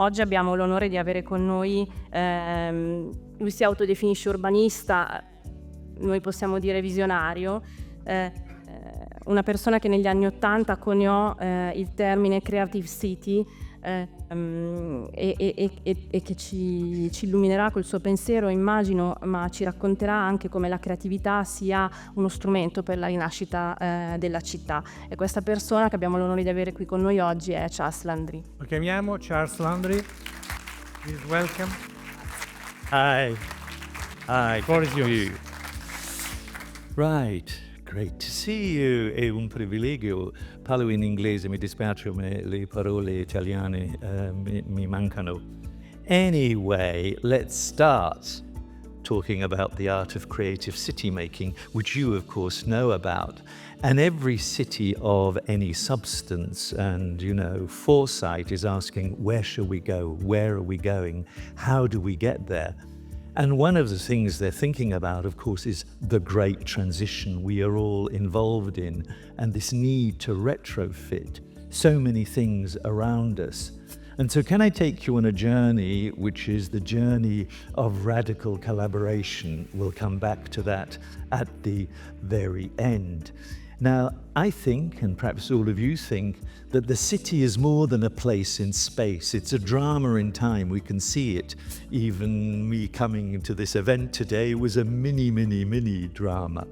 Oggi abbiamo l'onore di avere con noi, lui si autodefinisce urbanista, noi possiamo dire visionario, una persona che negli anni '80 coniò il termine Creative City e che ci illuminerà col suo pensiero, immagino, ma ci racconterà anche come la creatività sia uno strumento per la rinascita della città. E questa persona che abbiamo l'onore di avere qui con noi oggi è Charles Landry. Lo chiamiamo Charles Landry. Please welcome. Hi. Hi. Floor is yours. Right. Great to see you. È un privilegio. Parlo in inglese, mi dispiace, ma le parole italiane mi mancano. Anyway, let's start talking about the art of creative city making, which you of course know about. And every city of any substance and, foresight is asking, where shall we go? Where are we going? How do we get there? And one of the things they're thinking about, of course, is the great transition we are all involved in, and this need to retrofit so many things around us. And so can I take you on a journey, which is the journey of radical collaboration? We'll come back to that at the very end. Now, I think, and perhaps all of you think, that the city is more than a place in space. It's a drama in time. We can see it. Even me coming into this event today was a mini drama.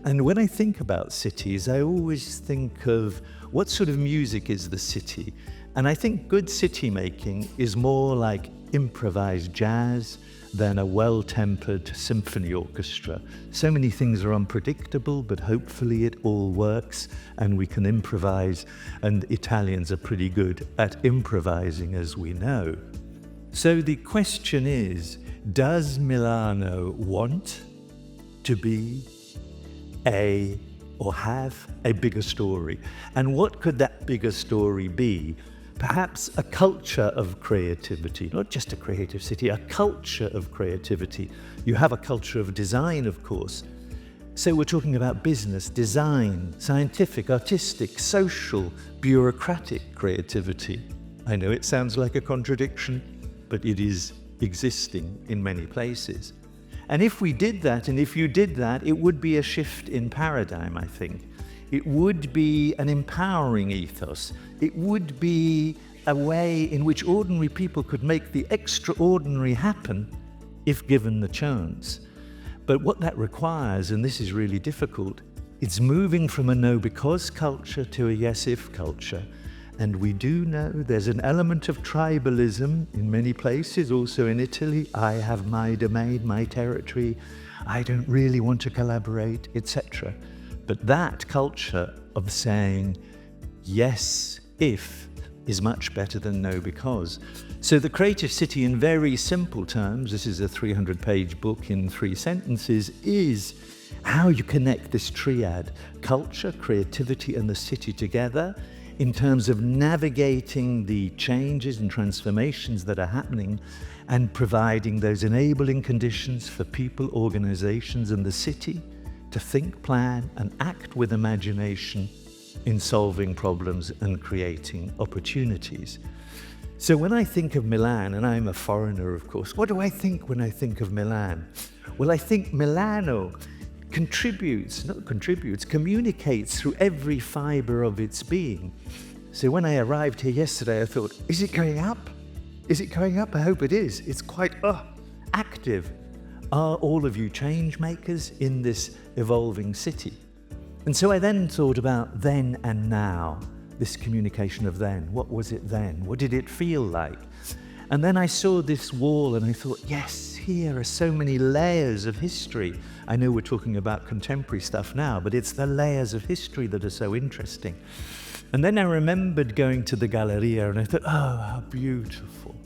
And when I think about cities, I always think of what sort of music is the city. And I think good city making is more like improvised jazz than a well-tempered symphony orchestra. So many things are unpredictable, but hopefully it all works and we can improvise, and Italians are pretty good at improvising, as we know. So the question is, does Milano want to be or have a bigger story? And what could that bigger story be? Perhaps a culture of creativity, not just a creative city, a culture of creativity. You have a culture of design, of course. So we're talking about business, design, scientific, artistic, social, bureaucratic creativity. I know it sounds like a contradiction, but it is existing in many places. And if we did that, and if you did that, it would be a shift in paradigm, I think. It would be an empowering ethos. It would be a way in which ordinary people could make the extraordinary happen if given the chance. But what that requires, and this is really difficult, it's moving from a no because culture to a yes if culture. And we do know there's an element of tribalism in many places, also in Italy. I have my domain, my territory. I don't really want to collaborate, etc. But that culture of saying yes if is much better than no because. So the creative city, in very simple terms, this is a 300-page book in 3 sentences, is how you connect this triad, culture, creativity, and the city together in terms of navigating the changes and transformations that are happening and providing those enabling conditions for people, organizations, and the city to think, plan, and act with imagination in solving problems and creating opportunities. So when I think of Milan, and I'm a foreigner, of course, what do I think when I think of Milan? Well, I think Milano communicates through every fiber of its being. So when I arrived here yesterday, I thought, is it going up? Is it going up? I hope it is. It's quite active. Are all of you change makers in this evolving city? And so I then thought about then and now, this communication of then. What was it then? What did it feel like? And then I saw this wall and I thought, yes, here are so many layers of history. I know we're talking about contemporary stuff now, but it's the layers of history that are so interesting. And then I remembered going to the Galleria and I thought, oh, how beautiful.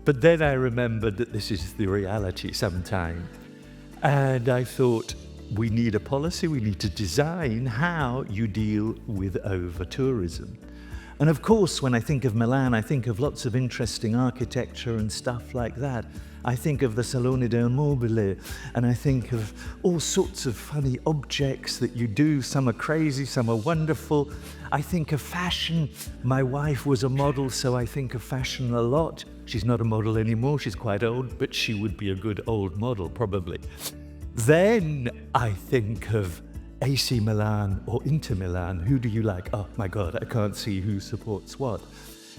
But then I remembered that this is the reality sometime. And I thought, we need a policy, we need to design how you deal with over-tourism. And of course, when I think of Milan, I think of lots of interesting architecture and stuff like that. I think of the Salone del Mobile, and I think of all sorts of funny objects that you do. Some are crazy, some are wonderful. I think of fashion. My wife was a model, so I think of fashion a lot. She's not a model anymore, she's quite old, but she would be a good old model, probably. Then I think of AC Milan or Inter Milan. Who do you like? Oh my God, I can't see who supports what.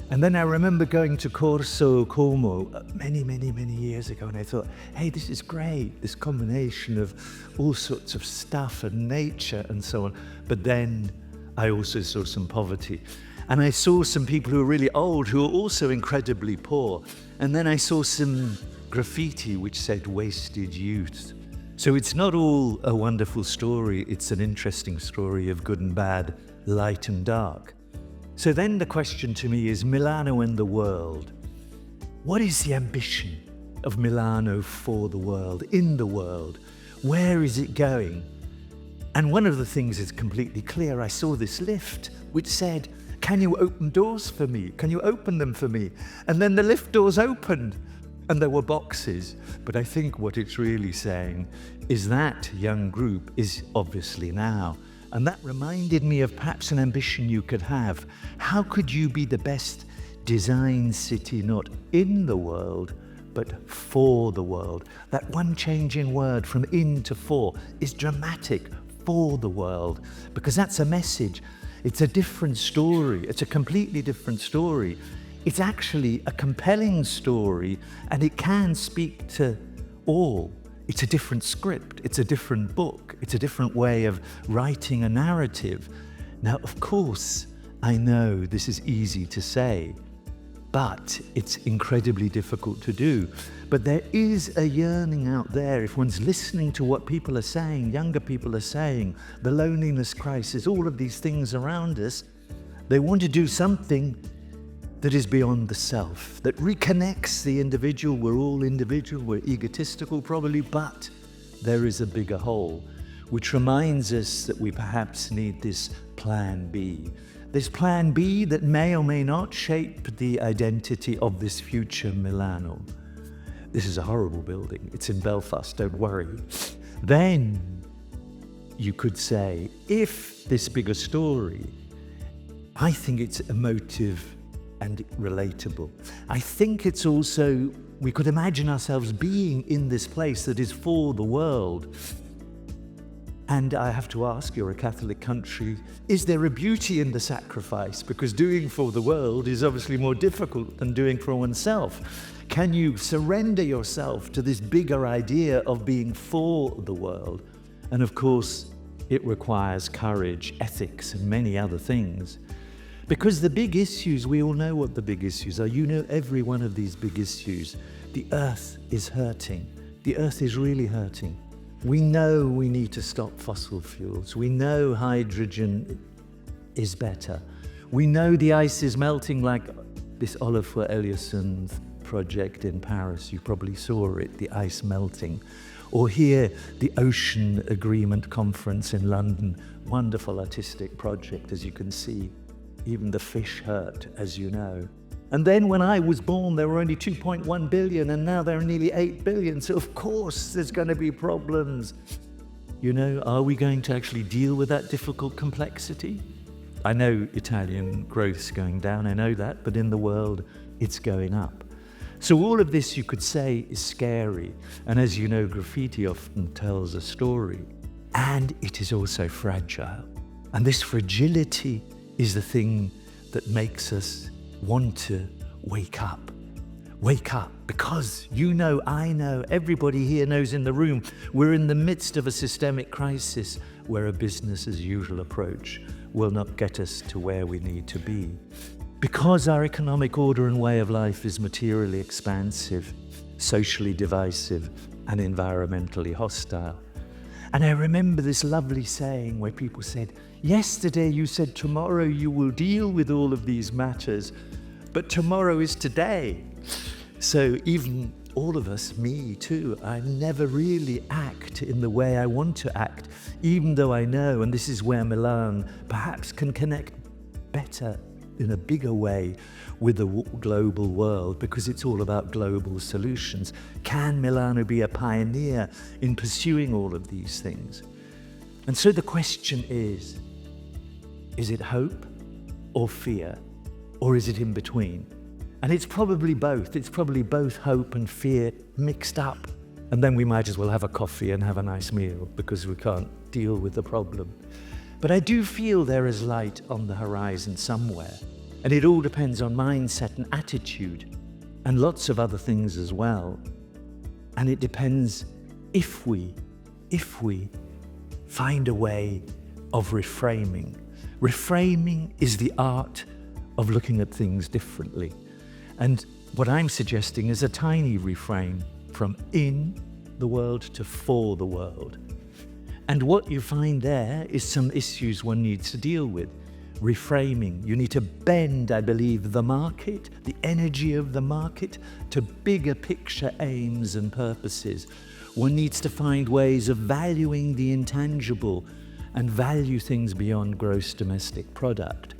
And then I remember going to Corso Como many years ago, and I thought, hey, this is great, this combination of all sorts of stuff and nature and so on. But then I also saw some poverty. And I saw some people who were really old who were also incredibly poor. And then I saw some graffiti which said wasted youth. So it's not all a wonderful story, it's an interesting story of good and bad, light and dark. So then the question to me is Milano and the world. What is the ambition of Milano for the world, in the world? Where is it going? And one of the things is completely clear. I saw this lift which said, can you open doors for me? Can you open them for me? And then the lift doors opened. And there were boxes, but I think what it's really saying is that young group is obviously now. And that reminded me of perhaps an ambition you could have. How could you be the best design city, not in the world, but for the world? That one changing word from in to for is dramatic, for the world, because that's a message. It's a different story. It's a completely different story. It's actually a compelling story, and it can speak to all. It's a different script, it's a different book, it's a different way of writing a narrative. Now, of course, I know this is easy to say, but it's incredibly difficult to do. But there is a yearning out there, if one's listening to what people are saying, younger people are saying, the loneliness crisis, all of these things around us, they want to do something that is beyond the self, that reconnects the individual. We're all individual, we're egotistical probably, but there is a bigger whole, which reminds us that we perhaps need this plan B. This plan B that may or may not shape the identity of this future Milano. This is a horrible building, it's in Belfast, don't worry. Then you could say, if this bigger story, I think it's emotive and relatable. I think it's also, we could imagine ourselves being in this place that is for the world. And I have to ask, you're a Catholic country, is there a beauty in the sacrifice? Because doing for the world is obviously more difficult than doing for oneself. Can you surrender yourself to this bigger idea of being for the world? And of course, it requires courage, ethics, and many other things. Because the big issues, we all know what the big issues are. You know every one of these big issues. The earth is hurting. The earth is really hurting. We know we need to stop fossil fuels. We know hydrogen is better. We know the ice is melting, like this Olafur Eliasson project in Paris. You probably saw it, the ice melting. Or here, the Ocean Agreement Conference in London. Wonderful artistic project, as you can see. Even the fish hurt, as you know. And then when I was born, there were only 2.1 billion, and now there are nearly 8 billion. So of course there's going to be problems. You know, are we going to actually deal with that difficult complexity? I know Italian growth's going down, I know that, but in the world, it's going up. So all of this, you could say, is scary. And as you know, graffiti often tells a story. And it is also fragile. And this fragility is the thing that makes us want to wake up. Wake up, because you know, I know, everybody here knows in the room, we're in the midst of a systemic crisis where a business as usual approach will not get us to where we need to be. Because our economic order and way of life is materially expansive, socially divisive, and environmentally hostile. And I remember this lovely saying where people said, yesterday you said tomorrow you will deal with all of these matters, but tomorrow is today. So even all of us, me too, I never really act in the way I want to act, even though I know, and this is where Milan perhaps can connect better in a bigger way with the global world, because it's all about global solutions. Can Milano be a pioneer in pursuing all of these things? And so the question is it hope or fear, or is it in between? And it's probably both. It's probably both hope and fear mixed up. And then we might as well have a coffee and have a nice meal, because we can't deal with the problem. But I do feel there is light on the horizon somewhere. And it all depends on mindset and attitude, and lots of other things as well. And it depends if we find a way of reframing. Reframing is the art of looking at things differently. And what I'm suggesting is a tiny reframe from in the world to for the world. And what you find there is some issues one needs to deal with. Reframing. You need to bend, I believe, the market, the energy of the market, to bigger picture aims and purposes. One needs to find ways of valuing the intangible and value things beyond gross domestic product.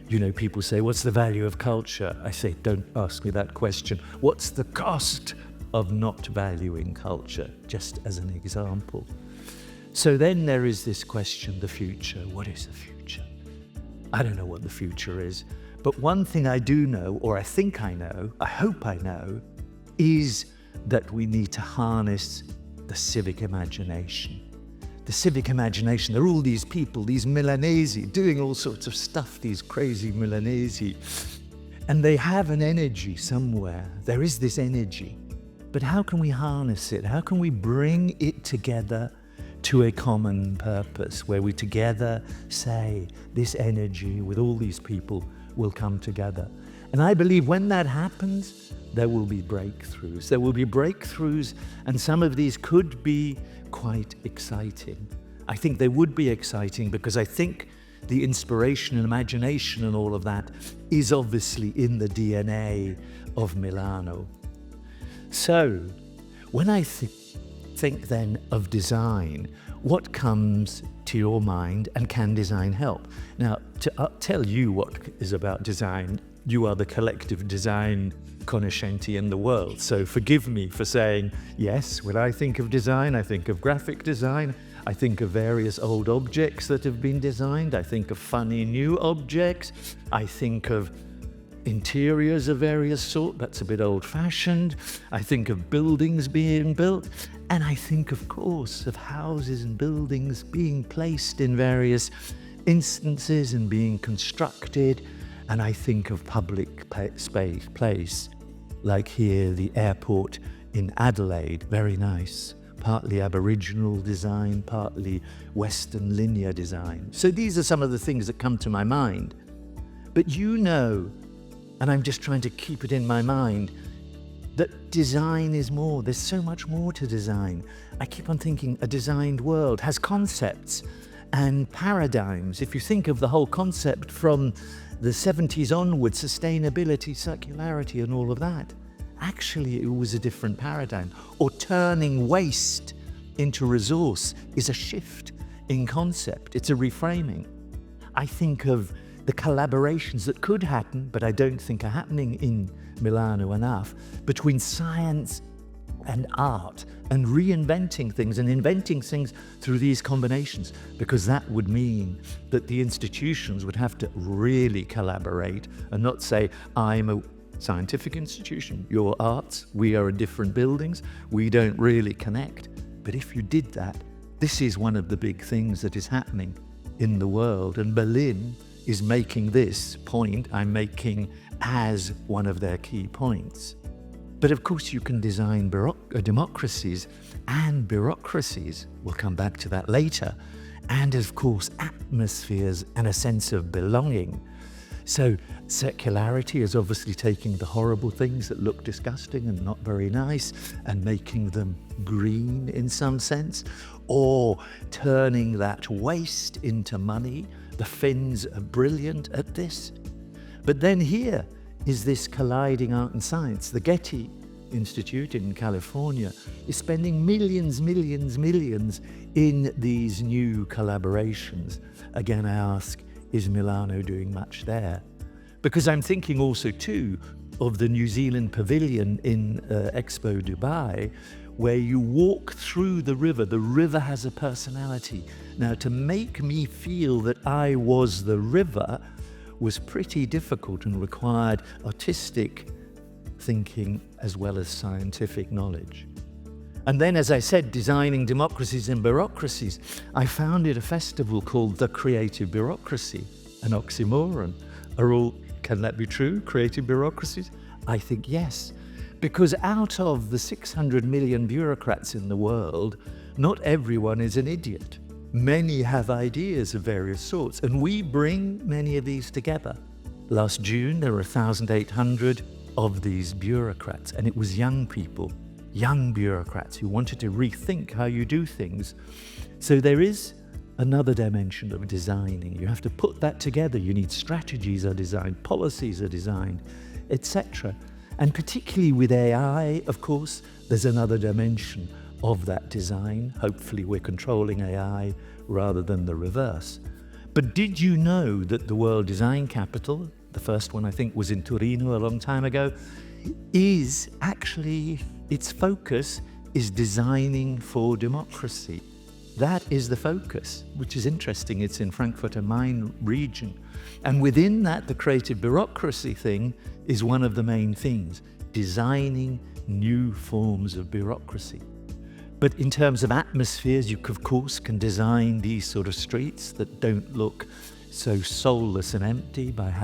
You know, people say, what's the value of culture? I say, don't ask me that question. What's the cost of not valuing culture? Just as an example. So then there is this question, the future. What is the future? I don't know what the future is. But one thing I do know, or I think I know, I hope I know, is that we need to harness the civic imagination. The civic imagination, there are all these people, these Milanese, doing all sorts of stuff, these crazy Milanese. And they have an energy somewhere. There is this energy. But how can we harness it? How can we bring it together to a common purpose, where we together say this energy with all these people will come together? And I believe when that happens, there will be breakthroughs. There will be breakthroughs, and some of these could be quite exciting. I think they would be exciting, because I think the inspiration and imagination and all of that is obviously in the DNA of Milano. So, when I think then of design, what comes to your mind, and can design help? Now, to tell you what is about design, you are the collective design conoscenti in the world. So forgive me for saying, yes, when I think of design, I think of graphic design, I think of various old objects that have been designed, I think of funny new objects, I think of interiors of various sort, that's a bit old-fashioned, I think of buildings being built, and I think, of course, of houses and buildings being placed in various instances and being constructed, and I think of public place, like here, the airport in Adelaide, very nice, partly Aboriginal design, partly Western linear design. So these are some of the things that come to my mind. But you know, and I'm just trying to keep it in my mind, that design is more. There's so much more to design. I keep on thinking a designed world has concepts and paradigms. If you think of the whole concept from the 70s onwards, sustainability, circularity, and all of that, actually it was a different paradigm. Or turning waste into resource is a shift in concept. It's a reframing. I think of the collaborations that could happen, but I don't think are happening in Milano enough, between science and art, and reinventing things and inventing things through these combinations, because that would mean that the institutions would have to really collaborate and not say, I'm a scientific institution, you're arts, we are in different buildings, we don't really connect. But if you did that, this is one of the big things that is happening in the world, and Berlin is making this point I'm making as one of their key points. But of course you can design democracies and bureaucracies, we'll come back to that later, and of course atmospheres and a sense of belonging. So circularity is obviously taking the horrible things that look disgusting and not very nice and making them green in some sense, or turning that waste into money. The Finns are brilliant at this. But then here is this colliding art and science. The Getty Institute in California is spending millions in these new collaborations. Again, I ask, is Milano doing much there? Because I'm thinking also too of the New Zealand pavilion in Expo Dubai, where you walk through the river has a personality. Now, to make me feel that I was the river was pretty difficult and required artistic thinking as well as scientific knowledge. And then, as I said, designing democracies and bureaucracies, I founded a festival called the Creative Bureaucracy, an oxymoron. Can that be true, creative bureaucracies? I think yes, because out of the 600 million bureaucrats in the world, not everyone is an idiot. Many have ideas of various sorts, and we bring many of these together. Last June, there were 1,800 of these bureaucrats, and it was young people, young bureaucrats who wanted to rethink how you do things. So there is another dimension of designing. You have to put that together. You need strategies are designed, policies are designed, etc. And particularly with AI, of course, there's another dimension of that design. Hopefully we're controlling AI rather than the reverse. But did you know that the World Design Capital, the first one I think was in Torino a long time ago, is actually, its focus is designing for democracy. That is the focus, which is interesting. It's in Frankfurt am Main region. And within that, the creative bureaucracy thing is one of the main things, designing new forms of bureaucracy. But in terms of atmospheres, you of course can design these sort of streets that don't look so soulless and empty by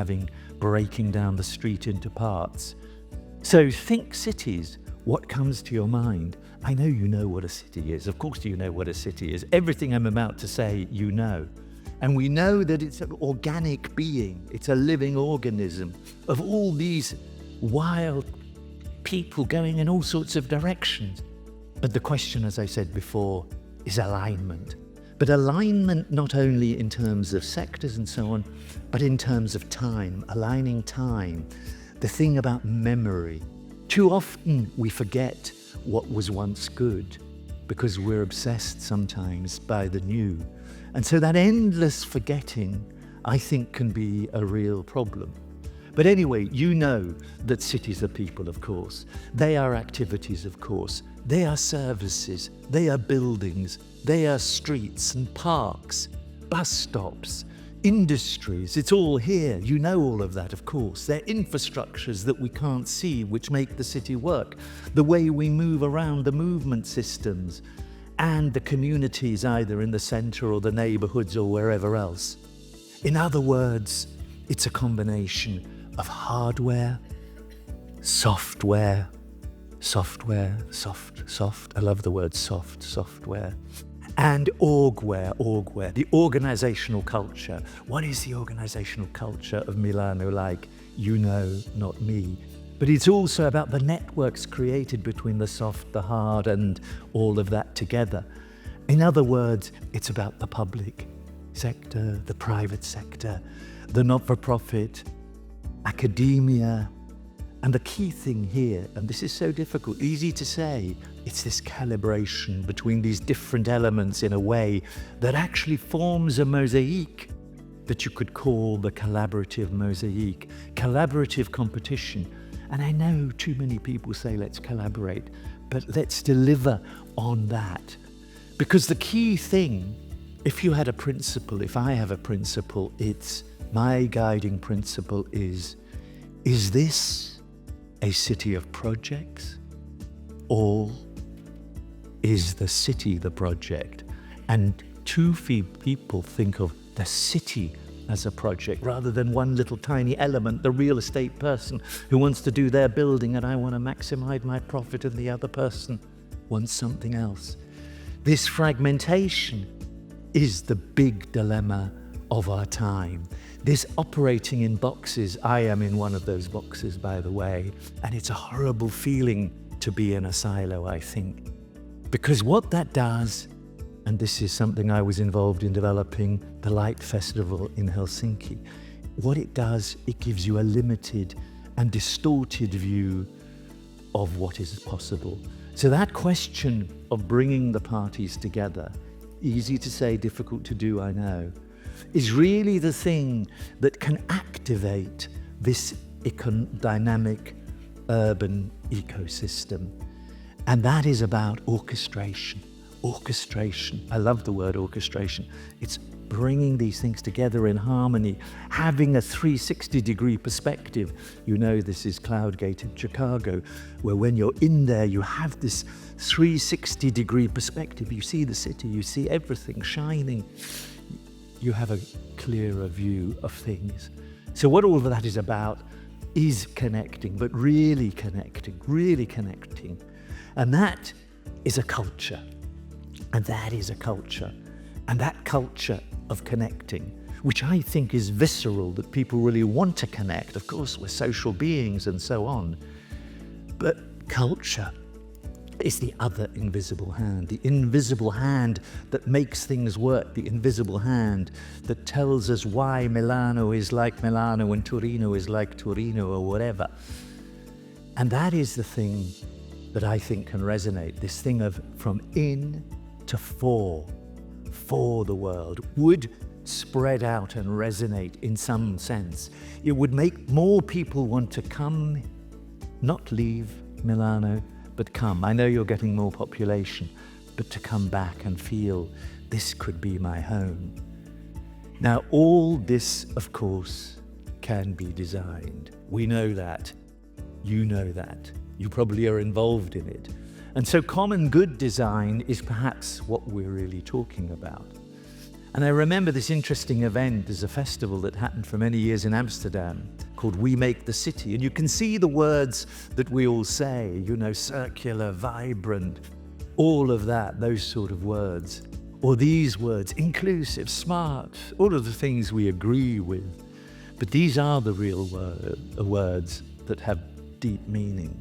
breaking down the street into parts. So think cities. What comes to your mind? I know you know what a city is. Of course you know what a city is. Everything I'm about to say, you know. And we know that it's an organic being. It's a living organism of all these wild people going in all sorts of directions. But the question, as I said before, is alignment. But alignment not only in terms of sectors and so on, but in terms of time, aligning time. The thing about memory. Too often we forget what was once good because we're obsessed sometimes by the new. And so that endless forgetting, I think, can be a real problem. But anyway, you know that cities are people, of course. They are activities, of course. They are services. They are buildings. They are streets and parks, bus stops, industries. It's all here. You know all of that, of course. They're infrastructures that we can't see, which make the city work. The way we move around, the movement systems, and the communities either in the centre or the neighbourhoods or wherever else. In other words, it's a combination of hardware, software, soft, I love the word software, and orgware, the organisational culture. What is the organisational culture of Milano like? You know, not me. But it's also about the networks created between the soft, the hard, and all of that together. In other words, it's about the public sector, the private sector, the not-for-profit, academia. And the key thing here, and this is so difficult, easy to say, it's this calibration between these different elements in a way that actually forms a mosaic that you could call the collaborative mosaic, collaborative competition. And I know too many people say, let's collaborate, but let's deliver on that. Because the key thing, if you had a principle, if I have a principle, it's my guiding principle is this a city of projects, or is the city the project? And too few people think of the city as a project rather than one little tiny element, the real estate person who wants to do their building and I want to maximize my profit and the other person wants something else. This fragmentation is the big dilemma of our time. This operating in boxes, I am in one of those boxes, by the way, and it's a horrible feeling to be in a silo, I think. Because what that does, and this is something I was involved in developing, the Light Festival in Helsinki, what it does, it gives you a limited and distorted view of what is possible. So that question of bringing the parties together, easy to say, difficult to do, I know, is really the thing that can activate this dynamic urban ecosystem. And that is about orchestration. Orchestration. I love the word orchestration. It's bringing these things together in harmony, having a 360-degree perspective. You know, this is Cloudgate in Chicago, where when you're in there, you have this 360-degree perspective. You see the city, you see everything shining. You have a clearer view of things. So what all of that is about is connecting, but really connecting, really connecting. And that is a culture. And that is a culture. And that culture of connecting, which I think is visceral, that people really want to connect. Of course, we're social beings and so on. But culture is the other invisible hand, the invisible hand that makes things work, the invisible hand that tells us why Milano is like Milano and Torino is like Torino or whatever. And that is the thing that I think can resonate, this thing of from in to for the world, would spread out and resonate in some sense. It would make more people want to come, not leave Milano, but come. I know you're getting more population, but to come back and feel this could be my home. Now, all this, of course, can be designed. We know that. You know that. You probably are involved in it. And so common good design is perhaps what we're really talking about. And I remember this interesting event. There's a festival that happened for many years in Amsterdam called We Make the City. And you can see the words that we all say, you know, circular, vibrant, all of that, those sort of words. Or these words, inclusive, smart, all of the things we agree with. But these are the real words that have deep meaning.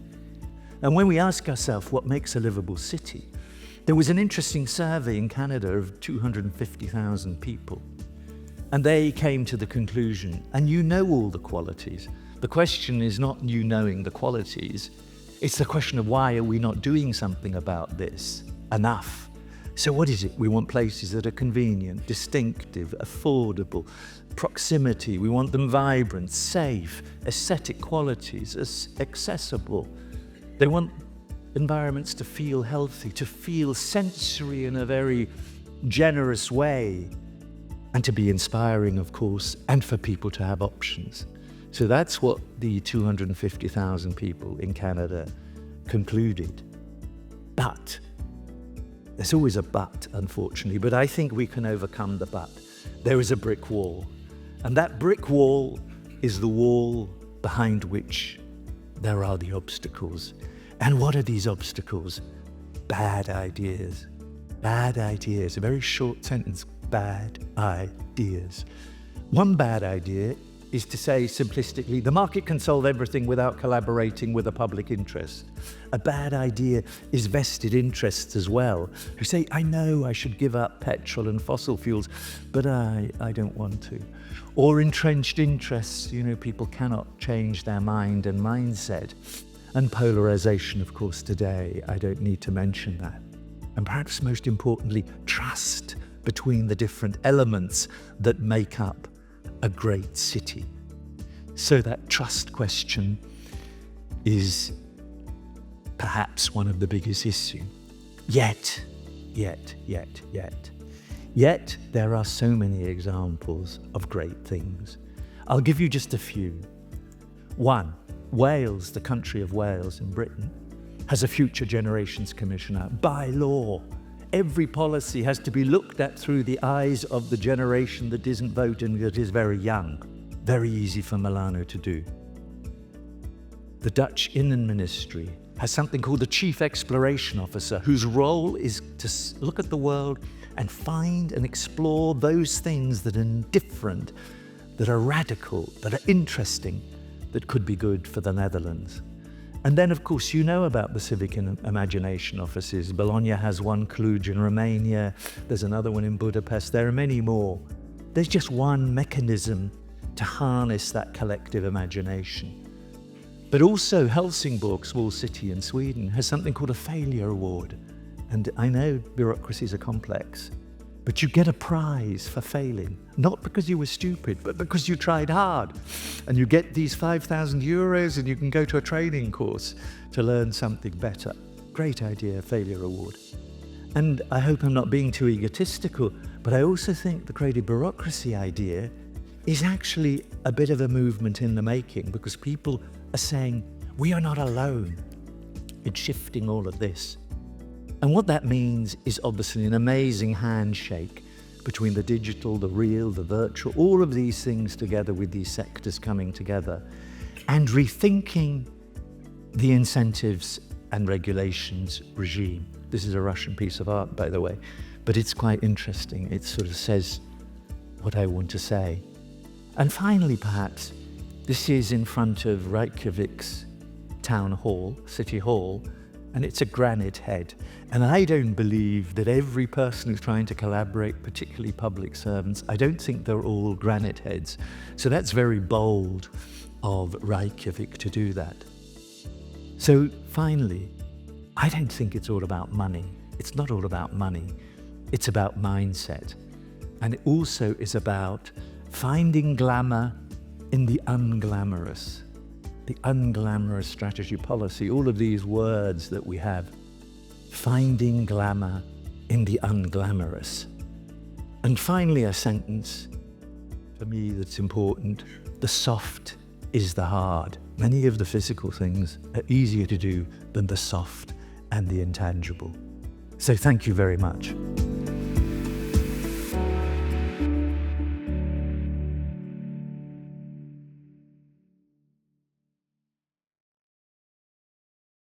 And when we ask ourselves what makes a livable city, there was an interesting survey in Canada of 250,000 people. And they came to the conclusion, and you know all the qualities. The question is not you knowing the qualities, it's the question of why are we not doing something about this enough? So what is it? We want places that are convenient, distinctive, affordable, proximity. We want them vibrant, safe, aesthetic qualities, accessible. They want environments to feel healthy, to feel sensory in a very generous way, and to be inspiring, of course, and for people to have options. So that's what the 250,000 people in Canada concluded. But, there's always a but, unfortunately, but I think we can overcome the but. There is a brick wall, and that brick wall is the wall behind which there are the obstacles. And what are these obstacles? Bad ideas. Bad ideas. A very short sentence. Bad ideas. One bad idea is to say simplistically, the market can solve everything without collaborating with a public interest. A bad idea is vested interests as well, who say, I know I should give up petrol and fossil fuels, but I don't want to. Or entrenched interests, you know, people cannot change their mind and mindset. And polarization, of course, today, I don't need to mention that. And perhaps most importantly, trust between the different elements that make up a great city. So that trust question is perhaps one of the biggest issues. Yet, there are so many examples of great things. I'll give you just a few. One, Wales, the country of Wales in Britain, has a Future Generations Commissioner. By law, every policy has to be looked at through the eyes of the generation that isn't voting, that is very young. Very easy for Milano to do. The Dutch Inland Ministry has something called the Chief Exploration Officer, whose role is to look at the world and find and explore those things that are different, that are radical, that are interesting, that could be good for the Netherlands. And then, of course, you know about the civic imagination offices. Bologna has one, Cluj in Romania. There's another one in Budapest. There are many more. There's just one mechanism to harness that collective imagination. But also Helsingborg, small city in Sweden, has something called a failure award. And I know bureaucracies are complex, but you get a prize for failing, not because you were stupid, but because you tried hard. And you get these 5,000 euros and you can go to a training course to learn something better. Great idea, failure award. And I hope I'm not being too egotistical, but I also think the creative bureaucracy idea is actually a bit of a movement in the making, because people are saying, we are not alone in shifting all of this. And what that means is obviously an amazing handshake between the digital, the real, the virtual, all of these things together with these sectors coming together and rethinking the incentives and regulations regime. This is a Russian piece of art, by the way, but it's quite interesting. It sort of says what I want to say. And finally, perhaps, this is in front of Reykjavik's town hall, city hall, and it's a granite head. And I don't believe that every person who's trying to collaborate, particularly public servants, I don't think they're all granite heads. So that's very bold of Reykjavik to do that. So finally, I don't think it's all about money. It's not all about money. It's about mindset. And it also is about finding glamour in the unglamorous. The unglamorous strategy policy, all of these words that we have, finding glamour in the unglamorous. And finally, a sentence for me that's important: the soft is the hard. Many of the physical things are easier to do than the soft and the intangible. So thank you very much.